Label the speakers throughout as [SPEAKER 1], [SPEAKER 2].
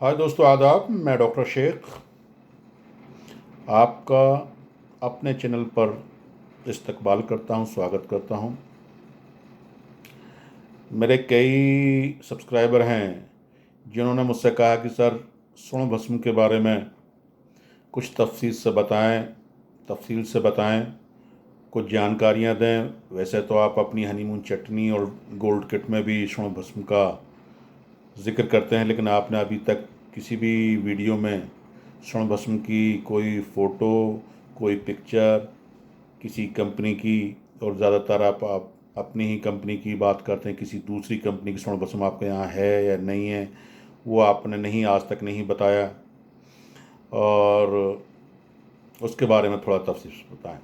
[SPEAKER 1] हाय दोस्तों, आदाब। मैं डॉक्टर शेख आपका अपने चैनल पर इस्तकबाल करता हूं, स्वागत करता हूं। मेरे कई सब्सक्राइबर हैं जिन्होंने मुझसे कहा कि सर, स्वर्ण भस्म के बारे में कुछ तफसील से बताएं, कुछ जानकारियां दें। वैसे तो आप अपनी हनीमून चटनी और गोल्ड किट में भी स्वर्ण भस्म का जिक्र करते हैं, लेकिन आपने अभी तक किसी भी वीडियो में स्वर्ण भस्म की कोई फ़ोटो, कोई पिक्चर किसी कंपनी की, और ज़्यादातर आप अपनी ही कंपनी की बात करते हैं। किसी दूसरी कंपनी की स्वर्ण भस्म आपके यहाँ है या नहीं है, वो आपने नहीं, आज तक नहीं बताया। और उसके बारे में थोड़ा तफसील से बताएं।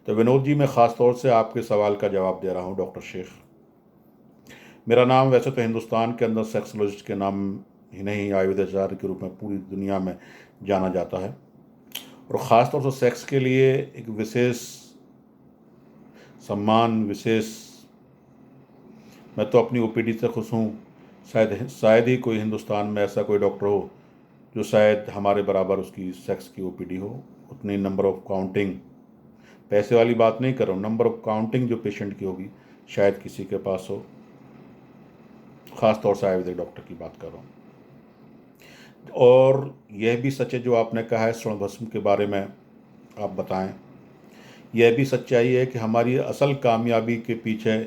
[SPEAKER 1] तो विनोद जी, मैं ख़ास तौर से आपके सवाल का जवाब दे रहा हूँ। डॉक्टर शेख मेरा नाम, वैसे तो हिंदुस्तान के अंदर सेक्सोलॉजिस्ट के नाम ही नहीं, आयुर्वेदाचार्य के रूप में पूरी दुनिया में जाना जाता है। और ख़ास तौर से सेक्स के लिए एक विशेष सम्मान, विशेष, मैं तो अपनी ओपीडी से खुश हूँ। शायद ही कोई हिंदुस्तान में ऐसा कोई डॉक्टर हो जो शायद हमारे बराबर उसकी सेक्स की ओपीडी हो। उतनी नंबर ऑफ काउंटिंग, पैसे वाली बात नहीं कर रहा हूँ, नंबर ऑफ काउंटिंग जो पेशेंट की होगी शायद किसी के पास हो। ख़ास तौर से आयुर्वेदिक डॉक्टर की बात कर रहा हूँ। और यह भी सच है जो आपने कहा है स्वर्ण भस्म के बारे में आप बताएं। यह भी सच्चाई है कि हमारी असल कामयाबी के पीछे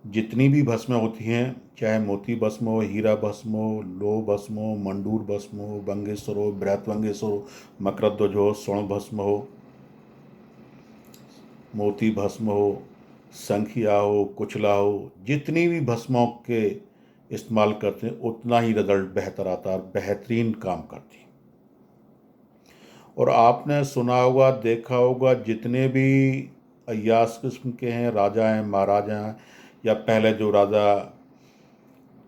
[SPEAKER 1] जितनी भी भस्में होती हैं, चाहे मोती भस्म हो, हीरा भस्म हो, लोह भस्म हो, मंडूर भस्म हो, बंगेश्वर हो, बृहत्वंगेश्वर हो, मकरध्वज हो, स्वर्ण भस्म हो, मोती भस्म हो, संखिया हो, कुचला हो, जितनी भी भस्मों के इस्तेमाल करते हैं उतना ही रिजल्ट बेहतर आता है और बेहतरीन काम करती है। और आपने सुना होगा, देखा होगा, जितने भी अय्यास किस्म के हैं, राजा हैं, महाराजा हैं, या पहले जो राजा,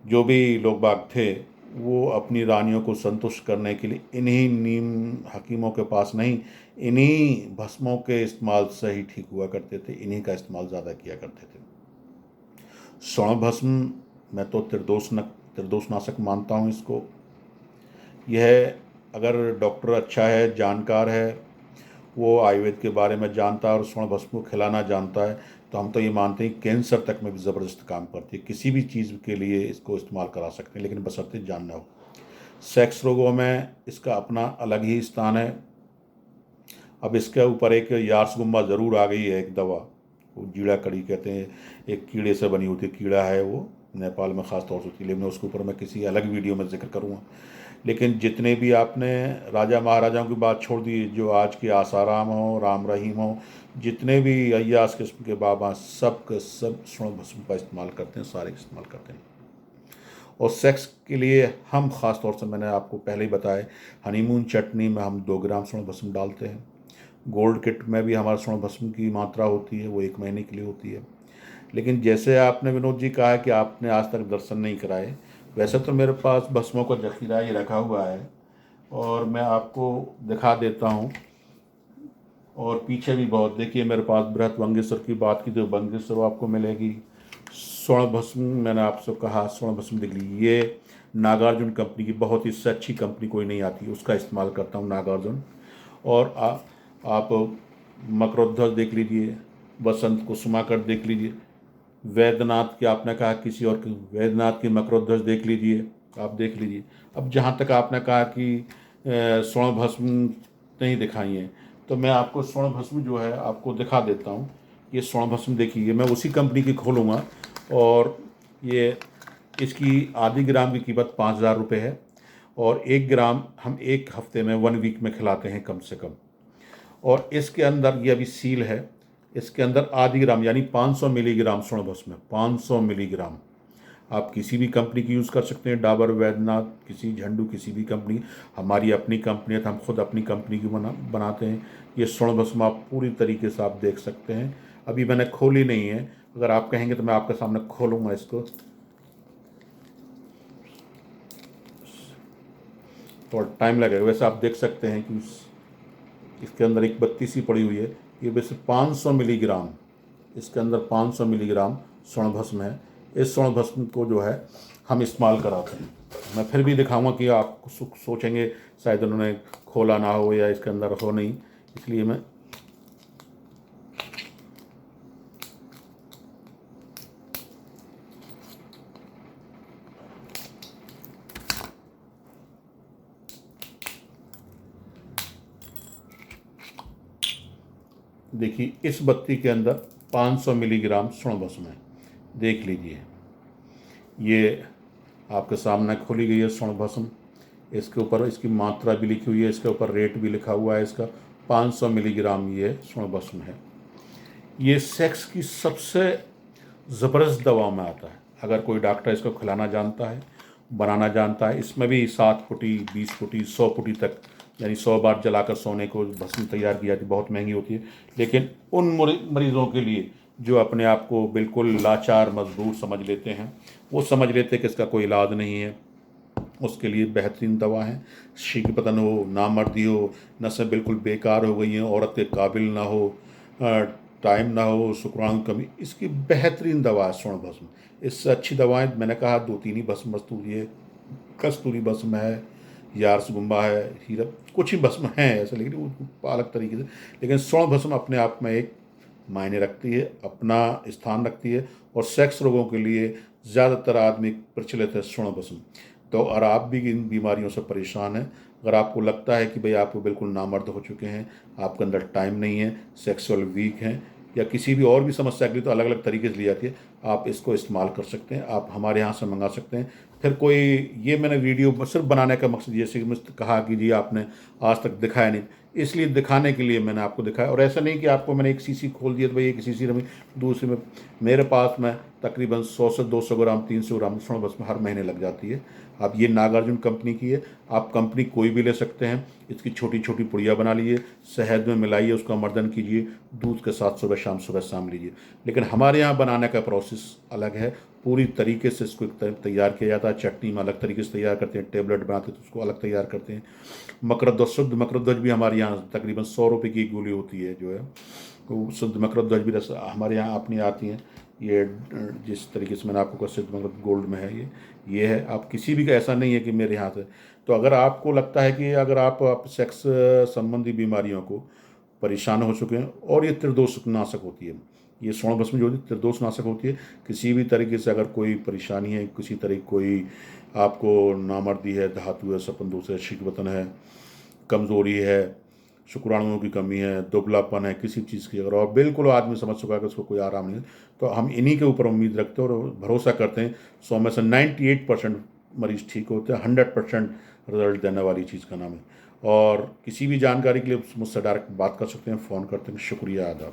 [SPEAKER 1] जो भी लोग बाग थे, वो अपनी रानियों को संतुष्ट करने के लिए इन्हीं नीम हकीमों के पास नहीं, इन्हीं भस्मों के इस्तेमाल से ही ठीक हुआ करते थे। इन्हीं का इस्तेमाल ज़्यादा किया करते थे। स्वर्ण भस्म मैं तो त्रिदोषनाशक मानता हूँ इसको। यह, अगर डॉक्टर अच्छा है, जानकार है, वो आयुर्वेद के बारे में जानता है और स्वर्ण भस्म को खिलाना जानता है, तो हम तो ये मानते हैं कैंसर तक में भी ज़बरदस्त काम करती है। किसी भी चीज़ के लिए इसको इस्तेमाल करा सकते हैं, लेकिन बशर्ते जानना हो। सेक्स रोगों में इसका अपना अलग ही स्थान है। अब इसके ऊपर एक यार्सगुम्बा ज़रूर आ गई है, एक दवा, वो जीड़ा कड़ी कहते हैं, एक कीड़े से बनी होती है, कीड़ा है वो, नेपाल में ख़ास तौर से होती है, लेकिन उसके ऊपर मैं किसी अलग वीडियो में जिक्र करूँगा। लेकिन जितने भी आपने राजा महाराजाओं की बात छोड़ दी, जो आज के आसाराम हो, राम रहीम हो, जितने भी अय्यास किस्म के बाबा, सब के सब स्वर्ण भस्म का इस्तेमाल करते हैं, सारे इस्तेमाल करते हैं। और सेक्स के लिए हम ख़ास तौर से, मैंने आपको पहले ही बताया, हनीमून चटनी में हम 2 ग्राम स्वर्ण भस्म डालते हैं। गोल्ड किट में भी हमारा स्वर्ण भस्म की मात्रा होती है, वो 1 महीने के लिए होती है। लेकिन जैसे आपने विनोद जी कहा कि आपने आज तक दर्शन नहीं कराए, वैसे तो मेरे पास भस्मों का जखीरा ही रखा हुआ है, और मैं आपको दिखा देता हूँ। और पीछे भी बहुत, देखिए मेरे पास बृहत्वंगेश्वर की बात की तो बंगेश्वर आपको मिलेगी। स्वर्ण भस्म मैंने आपसे कहा, स्वर्ण भस्म देख लीजिए, ये नागार्जुन कंपनी की, बहुत ही अच्छी कंपनी कोई नहीं आती, उसका इस्तेमाल करता हूँ, नागार्जुन। और आप मकरोध्वज देख लीजिए, बसंत कुसुमाकर देख लीजिए, वैद्यनाथ की आपने कहा किसी और की, वैद्यनाथ की मकरोध्वज देख लीजिए, आप देख लीजिए। अब जहाँ तक आपने कहा कि स्वर्ण भस्म नहीं दिखाई है, तो मैं आपको स्वर्ण भस्म जो है आपको दिखा देता हूँ। ये स्वर्ण भस्म देखिए, मैं उसी कंपनी की खोलूँगा, और ये, इसकी आधी ग्राम की कीमत 5,000 रुपये है, और 1 ग्राम हम 1 हफ्ते में, 1 वीक में खिलाते हैं कम से कम। और इसके अंदर ये अभी सील है, इसके अंदर आधी ग्राम यानी 500 मिलीग्राम स्वर्ण भस्म है, 500 मिलीग्राम। आप किसी भी कंपनी की यूज़ कर सकते हैं, डाबर, वैद्यनाथ, किसी झंडू, किसी भी कंपनी। हमारी अपनी कंपनी है तो हम खुद अपनी कंपनी की बनाते हैं। ये स्वर्ण भस्म आप पूरी तरीके से आप देख सकते हैं। अभी मैंने खोली नहीं है, अगर आप कहेंगे तो मैं आपके सामने खोलूँगा इसको, थोड़ा टाइम लगेगा। वैसे आप देख सकते हैं कि इसके अंदर एक बत्ती सी पड़ी हुई है, ये वैसे 500 मिलीग्राम, इसके अंदर 500 मिलीग्राम स्वर्ण भस्म है। इस स्वर्ण भस्म को जो है हम इस्तेमाल कराते हैं। मैं फिर भी दिखाऊंगा कि आप सोचेंगे शायद उन्होंने खोला ना हो या इसके अंदर हो नहीं, इसलिए मैं देखिए इस बत्ती के अंदर 500 मिलीग्राम स्वर्ण भस्म है। देख लीजिए, ये आपके सामने खोली गई है स्वर्ण भस्म। इसके ऊपर इसकी मात्रा भी लिखी हुई है, इसके ऊपर रेट भी लिखा हुआ है इसका। 500 मिलीग्राम ये स्वर्ण भस्म है। ये सेक्स की सबसे ज़बरदस्त दवा में आता है। अगर कोई डॉक्टर इसको खिलाना जानता है, बनाना जानता है, इसमें भी 7 फुटी, 20 फुटी, 100 फुटी तक, यानी 100 बार जलाकर सोने को भस्म तैयार की जाती है। बहुत महंगी होती है, लेकिन उन मरीज़ों के लिए जो अपने आप को बिल्कुल लाचार मजबूर समझ लेते हैं, वो समझ लेते हैं कि इसका कोई इलाज नहीं है, उसके लिए बेहतरीन दवा है। शीघ्र पतन हो, नामर्दी हो, नसें बिल्कुल बेकार हो गई हैं, औरत के काबिल ना हो, टाइम ना हो, शुक्राणु कमी, इसकी बेहतरीन दवा है स्वर्ण भस्म। इससे अच्छी दवाएं मैंने कहा 2-3 ही भस्म वस्तु, ये कस्तूरी भस्म है, यारसगुम्बा है, हीरा, कुछ ही भस्म हैं ऐसे, लेकिन वो अलग तरीके से। लेकिन स्वर्ण भस्म अपने आप में एक मायने रखती है, अपना स्थान रखती है, और सेक्स रोगों के लिए ज़्यादातर आदमी प्रचलित है स्वर्ण भस्म। तो अगर आप भी इन बीमारियों से परेशान हैं, अगर आपको लगता है कि भाई आप बिल्कुल नामर्द हो चुके हैं, आपके अंदर टाइम नहीं है, सेक्सुअल वीक हैं, या किसी भी और भी समस्या के लिए, तो अलग अलग तरीके से ली जाती है, आप इसको इस्तेमाल कर सकते हैं। आप हमारे यहाँ से मंगा सकते हैं। फिर कोई, ये मैंने वीडियो सिर्फ बनाने का मकसद, जैसे कि मुझसे कहा कि जी आपने आज तक दिखाया नहीं, इसलिए दिखाने के लिए मैंने आपको दिखाया। और ऐसा नहीं कि आपको मैंने एक शीशी खोल दिया तो भाई एक शीशी रमी दूसरी में। मेरे पास में तकरीबन 100 से 200 ग्राम, 300 ग्राम स्वर्ण भस्म हर महीने लग जाती है। अब ये नागार्जुन कंपनी की है, आप कंपनी कोई भी ले सकते हैं। इसकी छोटी छोटी पुड़िया बना लीजिए, शहद में मिलाइए, उसका मर्दन कीजिए, दूध के साथ सुबह शाम लीजिए। लेकिन हमारे यहाँ बनाने का प्रोसेस अलग है, पूरी तरीके से इसको तैयार किया जाता है। चटनी में अलग तरीके से तैयार करते हैं, टेबलेट बनाते हैं तो उसको अलग तैयार करते हैं। मकरध्वज, शुद्ध मकरध्वज भी हमारे यहाँ तकरीबन 100 रुपये की एक गोली होती है जो है, तो शुद्ध मकरध्वज भी हमारे यहाँ अपनी आती हैं। ये जिस तरीके से मैंने आपको कहा सिद्ध मकरध्वज गोल्ड में है, ये है। आप किसी भी का ऐसा नहीं है कि मेरे यहाँ से। तो अगर आपको लगता है कि अगर आप सेक्स संबंधी बीमारियों को परेशान हो चुके हैं, और ये त्रिदोष नाशक होती है, ये स्वर्ण भस्म जो होती है त्रिदोष नाशक होती है। किसी भी तरीके से अगर कोई परेशानी है, किसी तरह कोई आपको नामर्दी है, धातु है, सपन दोष है, शीघ्रवतन है, कमज़ोरी है, शुक्राणुओं की कमी है, दुबलापन है, किसी चीज़ की, अगर और बिल्कुल आदमी समझ चुका है कि उसको कोई आराम नहीं है, तो हम इन्हीं के ऊपर उम्मीद रखते हैं और भरोसा करते हैं। 100 में से 98% मरीज़ ठीक होते हैं। 100% रिजल्ट देने वाली चीज़ का नाम है। और किसी भी जानकारी के लिए मुझसे डायरेक्ट बात कर सकते हैं, फ़ोन करते हैं। शुक्रिया, आदाब।